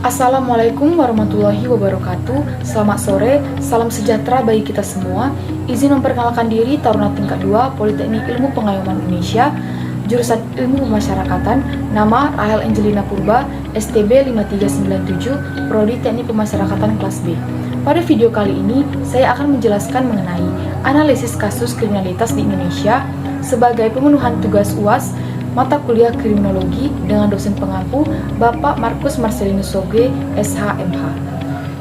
Assalamualaikum warahmatullahi wabarakatuh. Selamat sore, salam sejahtera bagi kita semua. Izin memperkenalkan diri, Taruna tingkat 2 Politeknik Ilmu Pengayoman Indonesia, jurusan Ilmu Pemasyarakatan. Nama Rahel Angelina Purba, STB 5397, Prodi Teknik Pemasyarakatan kelas B. Pada video kali ini, saya akan menjelaskan mengenai analisis kasus kriminalitas di Indonesia sebagai pemenuhan tugas UAS mata kuliah kriminologi dengan dosen pengampu Bapak Markus Marcelinus Soge, SH.MH.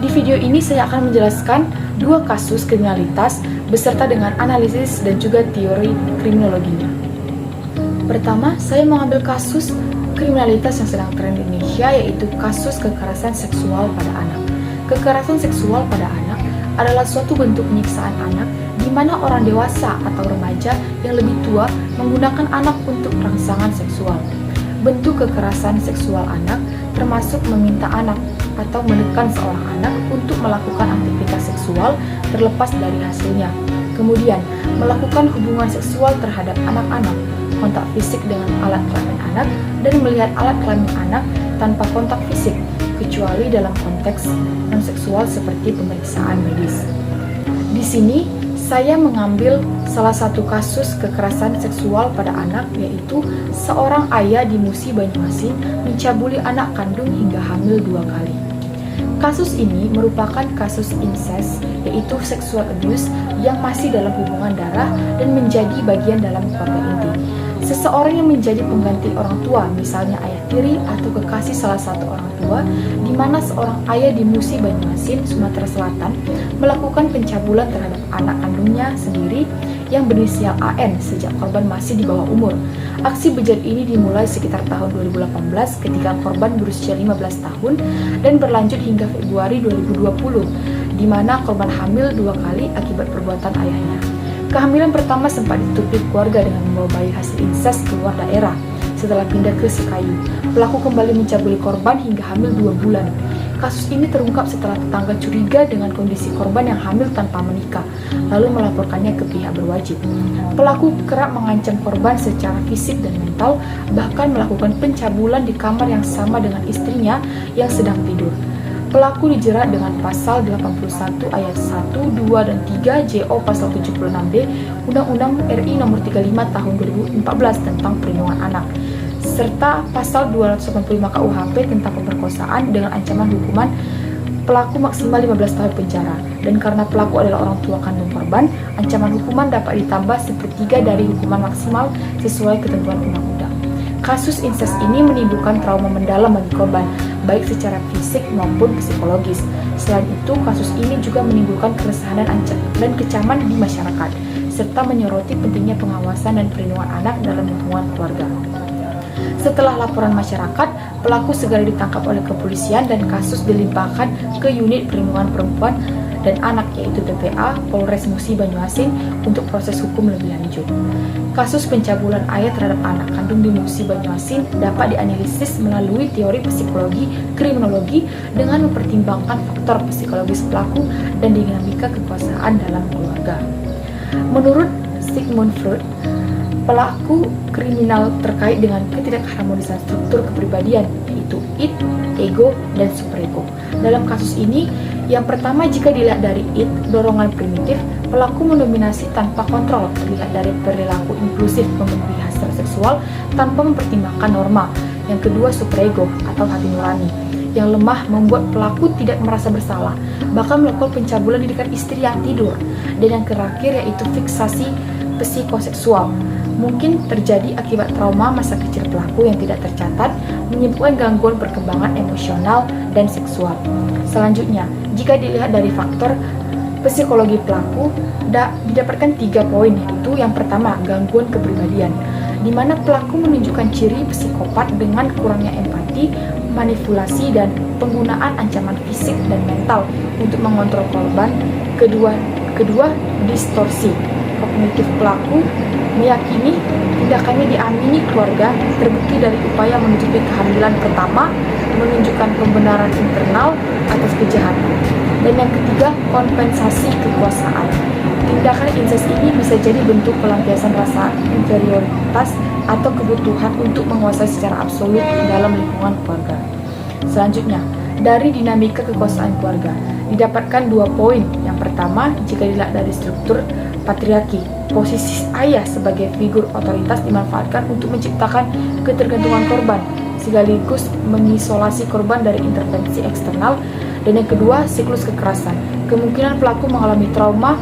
Di video ini saya akan menjelaskan dua kasus kriminalitas beserta dengan analisis dan juga teori kriminologinya. Pertama, saya mengambil kasus kriminalitas yang sedang tren di Indonesia, yaitu kasus kekerasan seksual pada anak. Kekerasan seksual pada anak adalah suatu bentuk penyiksaan anak di mana orang dewasa atau remaja yang lebih tua menggunakan anak untuk rangsangan seksual. Bentuk kekerasan seksual anak termasuk meminta anak atau menekan seorang anak untuk melakukan aktivitas seksual terlepas dari hasilnya. Kemudian, melakukan hubungan seksual terhadap anak-anak, kontak fisik dengan alat kelamin anak, dan melihat alat kelamin anak tanpa kontak fisik, kecuali dalam konteks non-seksual seperti pemeriksaan medis. Di sini, saya mengambil salah satu kasus kekerasan seksual pada anak, yaitu seorang ayah di Musi, Banyuasin mencabuli anak kandung hingga hamil 2 kali. Kasus ini merupakan kasus incest, yaitu sexual abuse yang masih dalam hubungan darah dan menjadi bagian dalam keluarga inti. Seseorang yang menjadi pengganti orang tua, misalnya ayah tiri atau kekasih salah satu orang tua, di mana seorang ayah di Musi, Banyuasin, Sumatera Selatan melakukan pencabulan terhadap anak kandungnya sendiri yang berinisial AN sejak korban masih di bawah umur. Aksi bejat ini dimulai sekitar tahun 2018 ketika korban berusia 15 tahun dan berlanjut hingga Februari 2020, di mana korban hamil 2 kali akibat perbuatan ayahnya. Kehamilan pertama sempat ditutupi keluarga dengan membawa bayi hasil incest keluar daerah. Setelah pindah ke Sekayu, pelaku kembali mencabuli korban hingga hamil 2 bulan. Kasus ini terungkap setelah tetangga curiga dengan kondisi korban yang hamil tanpa menikah, lalu melaporkannya ke pihak berwajib. Pelaku kerap mengancam korban secara fisik dan mental, bahkan melakukan pencabulan di kamar yang sama dengan istrinya yang sedang tidur. Pelaku dijerat dengan pasal 81 ayat 1, 2, dan 3 JO pasal 76D Undang-Undang RI nomor 35 tahun 2014 tentang perlindungan anak, serta pasal 285 KUHP tentang pemerkosaan dengan ancaman hukuman pelaku maksimal 15 tahun penjara. Dan karena pelaku adalah orang tua kandung korban, ancaman hukuman dapat ditambah 1/3 dari hukuman maksimal sesuai ketentuan undang-undang. Kasus incest ini menimbulkan trauma mendalam bagi korban, baik secara fisik maupun psikologis. Selain itu, kasus ini juga menimbulkan keresahan dan kecaman di masyarakat, serta menyoroti pentingnya pengawasan dan perlindungan anak dalam lingkungan keluarga. Setelah laporan masyarakat, pelaku segera ditangkap oleh kepolisian dan kasus dilimpahkan ke unit perlindungan perempuan dan anak, yaitu PPA Polres Musi, Banyuasin untuk proses hukum lebih lanjut. Kasus pencabulan ayah terhadap anak kandung di Musi, Banyuasin dapat dianalisis melalui teori psikologi kriminologi dengan mempertimbangkan faktor psikologis pelaku dan dinamika kekuasaan dalam keluarga. Menurut Sigmund Freud, pelaku kriminal terkait dengan ketidakharmonisan struktur kepribadian, yaitu id, ego, dan superego. Dalam kasus ini, yang pertama, jika dilihat dari id, dorongan primitif, pelaku mendominasi tanpa kontrol, terlihat dari perilaku impulsif memenuhi hasrat seksual tanpa mempertimbangkan norma. Yang kedua, superego atau hati nurani, yang lemah membuat pelaku tidak merasa bersalah, bahkan melakukan pencabulan di dekat istri yang tidur. Dan yang terakhir yaitu fiksasi psikoseksual, mungkin terjadi akibat trauma masa kecil pelaku yang tidak tercatat, menyebabkan gangguan perkembangan emosional dan seksual. Selanjutnya, jika dilihat dari faktor psikologi pelaku, didapatkan 3 poin, yaitu yang pertama, gangguan kepribadian, di mana pelaku menunjukkan ciri psikopat dengan kurangnya empati, manipulasi, dan penggunaan ancaman fisik dan mental untuk mengontrol korban. Kedua, distorsi kognitif pelaku, meyakini tindakannya diamini keluarga, terbukti dari upaya menutupi kehamilan pertama, menunjukkan pembenaran internal atas kejahatan. Dan yang ketiga, kompensasi kekuasaan. Tindakan incest ini bisa jadi bentuk pelampiasan rasa inferioritas atau kebutuhan untuk menguasai secara absolut dalam lingkungan keluarga. Selanjutnya, dari dinamika kekuasaan keluarga. Didapatkan 2 poin. Yang pertama, jika dilihat dari struktur patriarki, posisi ayah sebagai figur otoritas dimanfaatkan untuk menciptakan ketergantungan korban, sekaligus mengisolasi korban dari intervensi eksternal. Dan yang kedua, siklus kekerasan. Kemungkinan pelaku mengalami trauma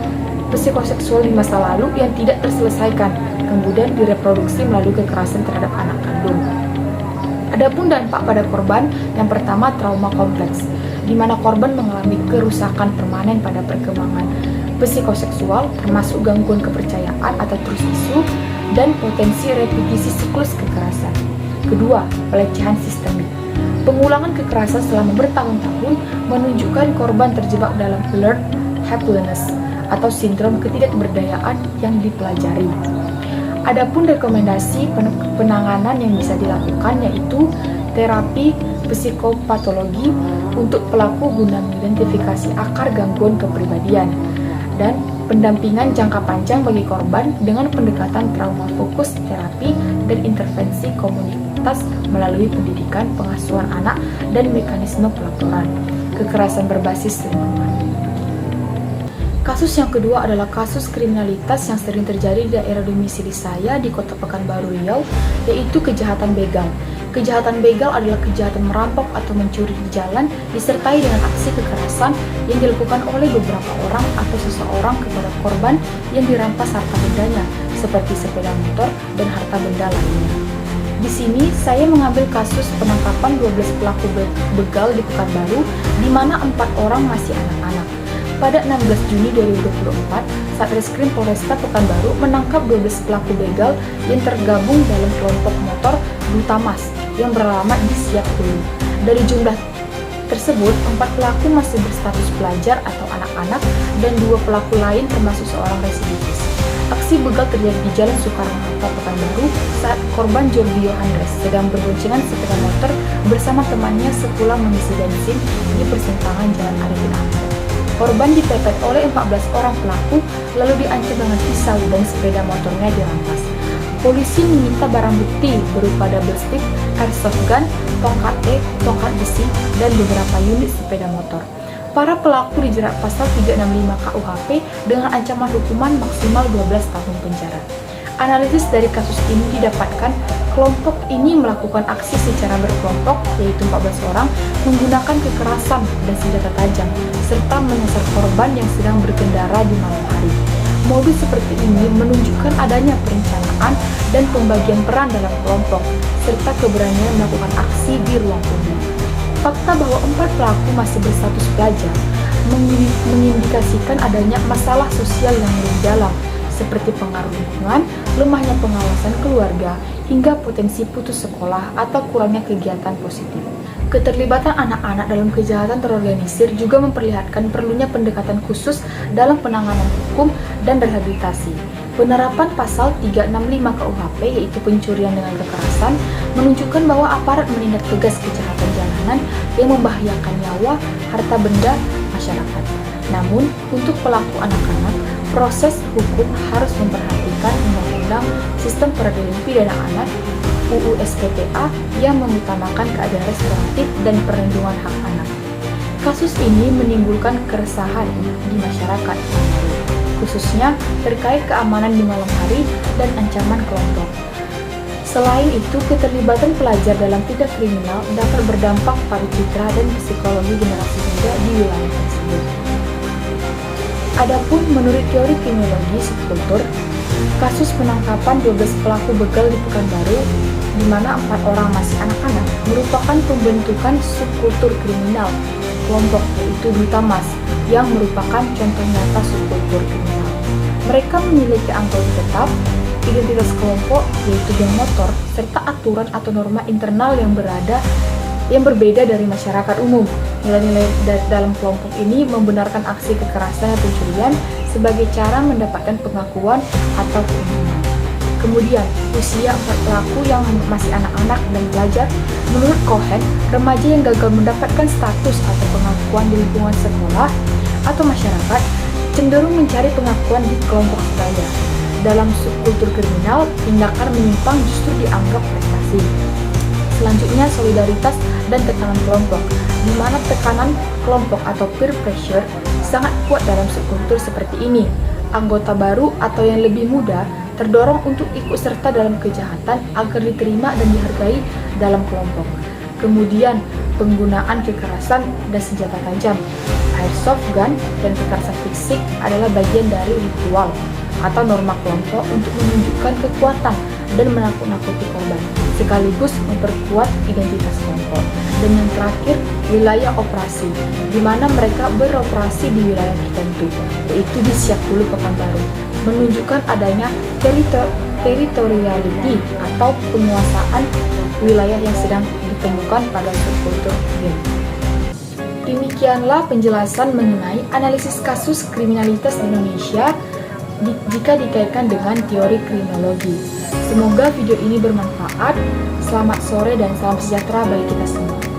psikoseksual di masa lalu yang tidak terselesaikan, kemudian direproduksi melalui kekerasan terhadap anak kandung. Adapun dampak pada korban, yang pertama trauma kompleks, di mana korban mengalami kerusakan permanen pada perkembangan psikoseksual, termasuk gangguan kepercayaan atau trust issue, dan potensi repetisi siklus kekerasan. Kedua, pelecehan sistemik. Pengulangan kekerasan selama bertahun-tahun menunjukkan korban terjebak dalam learned helplessness atau sindrom ketidakberdayaan yang dipelajari. Adapun rekomendasi penanganan yang bisa dilakukan yaitu terapi psikopatologi untuk pelaku guna mengidentifikasi akar gangguan kepribadian, dan pendampingan jangka panjang bagi korban dengan pendekatan trauma fokus terapi dan intervensi komunitas melalui pendidikan, pengasuhan anak, dan mekanisme pelaporan kekerasan berbasis lingkungan. Kasus yang kedua adalah kasus kriminalitas yang sering terjadi di daerah domisili saya di Kota Pekanbaru, Riau, yaitu kejahatan begal. Kejahatan begal adalah kejahatan merampok atau mencuri di jalan disertai dengan aksi kekerasan yang dilakukan oleh beberapa orang atau seseorang kepada korban yang dirampas harta bendanya, seperti sepeda motor dan harta benda lainnya. Di sini saya mengambil kasus penangkapan 12 pelaku begal di Pekanbaru, di mana 4 orang masih anak-anak. Pada 16 Juni 2024, Satreskrim Polresta Pekanbaru menangkap 12 pelaku begal yang tergabung dalam kelompok motor Dutamas yang beralamat di Siak Hulu. Dari jumlah tersebut, 4 pelaku masih berstatus pelajar atau anak-anak dan 2 pelaku lain termasuk seorang residivis. Aksi begal terjadi di Jalan Soekarno-Hatta, Pekanbaru saat korban Jordi Yohanes sedang berboncengan sepeda motor bersama temannya sepulang mengisi bensin di persimpangan Jalan Arifin Ahmad. Korban dipepet oleh 14 orang pelaku lalu diancam dengan pisau dan sepeda motornya dirampas. Polisi meminta barang bukti berupa double stick, airsoft gun, tongkat besi, dan beberapa unit sepeda motor. Para pelaku dijerat pasal 365 KUHP dengan ancaman hukuman maksimal 12 tahun penjara. Analisis dari kasus ini didapatkan kelompok ini melakukan aksi secara berkelompok, yaitu 14 orang, menggunakan kekerasan dan senjata tajam, serta menyasar korban yang sedang berkendara di malam hari. Modus seperti ini menunjukkan adanya perencanaan dan pembagian peran dalam kelompok, serta keberanian melakukan aksi di ruang umum. Fakta bahwa 4 pelaku masih berstatus pelajar mengindikasikan adanya masalah sosial yang lebih dalam, seperti pengaruh lingkungan, lemahnya pengawasan keluarga, hingga potensi putus sekolah atau kurangnya kegiatan positif. Keterlibatan anak-anak dalam kejahatan terorganisir juga memperlihatkan perlunya pendekatan khusus dalam penanganan hukum dan rehabilitasi. Penerapan pasal 365 KUHP, yaitu pencurian dengan kekerasan, menunjukkan bahwa aparat menindak tegas kejahatan jalanan yang membahayakan nyawa, harta benda masyarakat. Namun, untuk pelaku anak-anak, proses hukum harus memperhatikan Undang-Undang Sistem Peradilan Pidana Anak (UU SPPA) yang mengutamakan keadilan restoratif dan perlindungan hak anak. Kasus ini menimbulkan keresahan di masyarakat, khususnya terkait keamanan di malam hari dan ancaman kelompok. Selain itu, keterlibatan pelajar dalam tindak kriminal dapat berdampak pada citra dan psikologi generasi muda di wilayah tersebut. Adapun menurut teori kriminologi subkultur, kasus penangkapan 12 pelaku begal di Pekanbaru, di mana 4 orang masih anak-anak, merupakan pembentukan subkultur kriminal kelompok, yaitu Dutamas, yang merupakan contoh nyata subkultur kriminal. Mereka memiliki anggota tetap, identitas kelompok, yaitu geng motor, serta aturan atau norma internal yang berbeda dari masyarakat umum. Nilai-nilai dalam kelompok ini membenarkan aksi kekerasan dan pencurian sebagai cara mendapatkan pengakuan atau keuntungan. Kemudian, usia 4 pelaku yang masih anak-anak dan pelajar, menurut Cohen, remaja yang gagal mendapatkan status atau pengakuan di lingkungan sekolah atau masyarakat cenderung mencari pengakuan di kelompok sebaya. Dalam subkultur kriminal, tindakan menyimpang justru dianggap prestasi. Selanjutnya, solidaritas dan tekanan kelompok, di mana tekanan kelompok atau peer pressure sangat kuat dalam subkultur seperti ini. Anggota baru atau yang lebih muda terdorong untuk ikut serta dalam kejahatan agar diterima dan dihargai dalam kelompok. Kemudian, penggunaan kekerasan dan senjata tajam. Airsoft gun dan kekerasan fisik adalah bagian dari ritual atau norma kelompok untuk menunjukkan kekuatan dan menakut-nakuti korban, sekaligus memperkuat identitas kelompok. Dan yang terakhir, wilayah operasi, di mana mereka beroperasi di wilayah tertentu, yaitu di Siak-Hulu Pekanbaru, menunjukkan adanya territoriality atau penguasaan wilayah yang sedang ditemukan pada subkultur ini. Demikianlah penjelasan mengenai analisis kasus kriminalitas di Indonesia jika dikaitkan dengan teori kriminologi. Semoga video ini bermanfaat. Selamat sore dan salam sejahtera bagi kita semua.